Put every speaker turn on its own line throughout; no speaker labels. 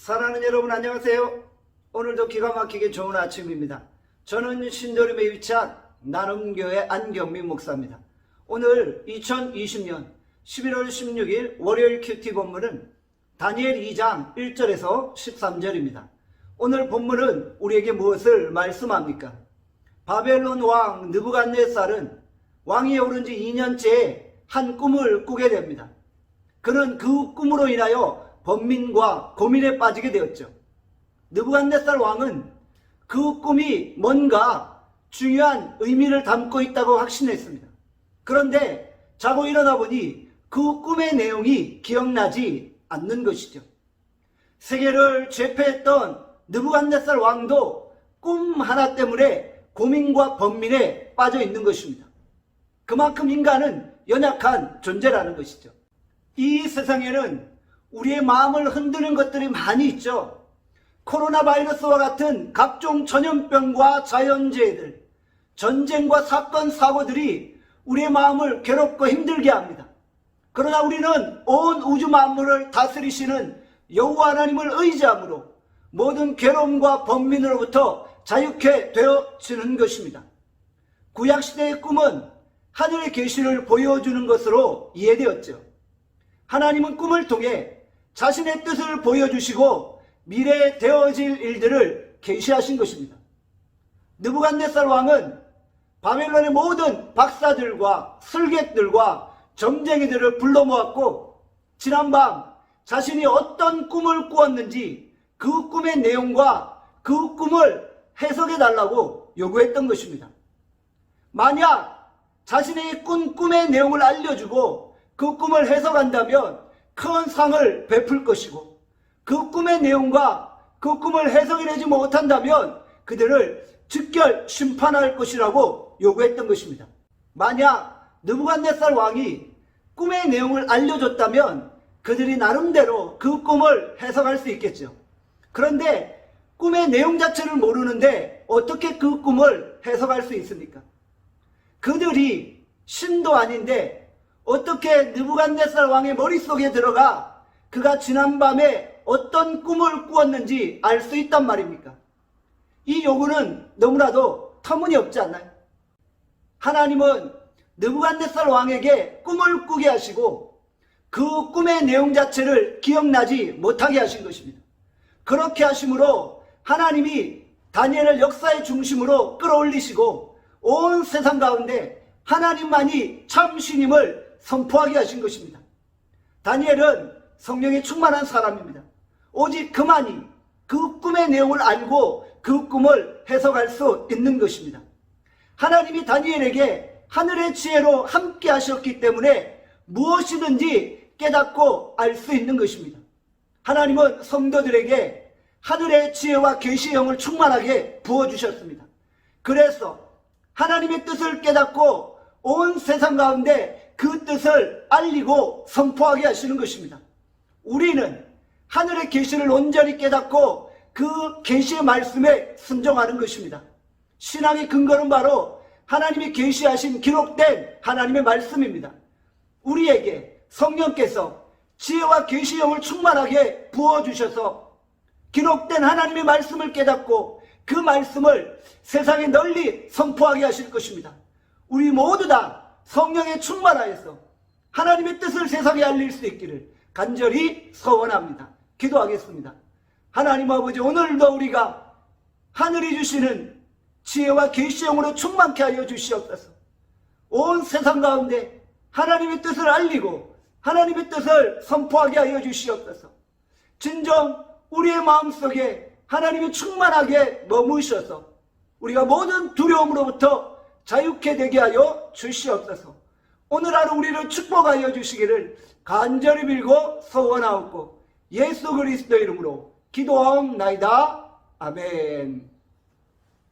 사랑하는 여러분 안녕하세요. 오늘도 기가 막히게 좋은 아침입니다. 저는 신도림에 위치한 나눔교회 안경민 목사입니다. 오늘 2020년 11월 16일 월요일 큐티 본문은 다니엘 2장 1절에서 13절입니다. 오늘 본문은 우리에게 무엇을 말씀합니까? 바벨론 왕 느부갓네살은 왕위에 오른 지 2년째에 한 꿈을 꾸게 됩니다. 그는 그 꿈으로 인하여 번민과 고민에 빠지게 되었죠. 느부갓네살 왕은 그 꿈이 뭔가 중요한 의미를 담고 있다고 확신했습니다. 그런데 자고 일어나 보니 그 꿈의 내용이 기억나지 않는 것이죠. 세계를 제패했던 느부갓네살 왕도 꿈 하나 때문에 고민과 번민에 빠져 있는 것입니다. 그만큼 인간은 연약한 존재라는 것이죠. 이 세상에는 우리의 마음을 흔드는 것들이 많이 있죠. 코로나 바이러스와 같은 각종 전염병과 자연재해들, 전쟁과 사건, 사고들이 우리의 마음을 괴롭고 힘들게 합니다. 그러나 우리는 온 우주 만물을 다스리시는 여호와 하나님을 의지함으로 모든 괴로움과 번민으로부터 자유케 되어지는 것입니다. 구약시대의 꿈은 하늘의 계시를 보여주는 것으로 이해되었죠. 하나님은 꿈을 통해 자신의 뜻을 보여주시고 미래에 되어질 일들을 계시하신 것입니다. 느부갓네살 왕은 바벨론의 모든 박사들과 술객들과 점쟁이들을 불러 모았고 지난밤 자신이 어떤 꿈을 꾸었는지 그 꿈의 내용과 그 꿈을 해석해 달라고 요구했던 것입니다. 만약 자신의 꿈의 내용을 알려주고 그 꿈을 해석한다면 큰 상을 베풀 것이고 그 꿈의 내용과 그 꿈을 해석해내지 못한다면 그들을 즉결 심판할 것이라고 요구했던 것입니다. 만약 느부갓네살 왕이 꿈의 내용을 알려줬다면 그들이 나름대로 그 꿈을 해석할 수 있겠죠. 그런데 꿈의 내용 자체를 모르는데 어떻게 그 꿈을 해석할 수 있습니까? 그들이 신도 아닌데 어떻게 느부갓네살 왕의 머릿속에 들어가 그가 지난밤에 어떤 꿈을 꾸었는지 알 수 있단 말입니까? 이 요구는 너무나도 터무니없지 않나요? 하나님은 느부갓네살 왕에게 꿈을 꾸게 하시고 그 꿈의 내용 자체를 기억나지 못하게 하신 것입니다. 그렇게 하심으로 하나님이 다니엘을 역사의 중심으로 끌어올리시고 온 세상 가운데 하나님만이 참 신임을 선포하게 하신 것입니다. 다니엘은 성령에 충만한 사람입니다. 오직 그만이 그 꿈의 내용을 알고 그 꿈을 해석할 수 있는 것입니다. 하나님이 다니엘에게 하늘의 지혜로 함께 하셨기 때문에 무엇이든지 깨닫고 알 수 있는 것입니다. 하나님은 성도들에게 하늘의 지혜와 계시의 영을 충만하게 부어주셨습니다. 그래서 하나님의 뜻을 깨닫고 온 세상 가운데 그 뜻을 알리고 선포하게 하시는 것입니다. 우리는 하늘의 계시를 온전히 깨닫고 그 계시의 말씀에 순종하는 것입니다. 신앙의 근거는 바로 하나님이 계시하신 기록된 하나님의 말씀입니다. 우리에게 성령께서 지혜와 계시의 영을 충만하게 부어주셔서 기록된 하나님의 말씀을 깨닫고 그 말씀을 세상에 널리 선포하게 하실 것입니다. 우리 모두 다 성령에 충만하여서 하나님의 뜻을 세상에 알릴 수 있기를 간절히 소원합니다. 기도하겠습니다. 하나님 아버지, 오늘도 우리가 하늘이 주시는 지혜와 계시의 영으로 충만케 하여 주시옵소서. 온 세상 가운데 하나님의 뜻을 알리고 하나님의 뜻을 선포하게 하여 주시옵소서. 진정 우리의 마음속에 하나님이 충만하게 머무셔서 우리가 모든 두려움으로부터 자유케 되게 하여 주시옵소서. 오늘 하루 우리를 축복하여 주시기를 간절히 빌고 소원하옵고 예수 그리스도 이름으로 기도하옵나이다. 아멘.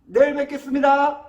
내일 뵙겠습니다.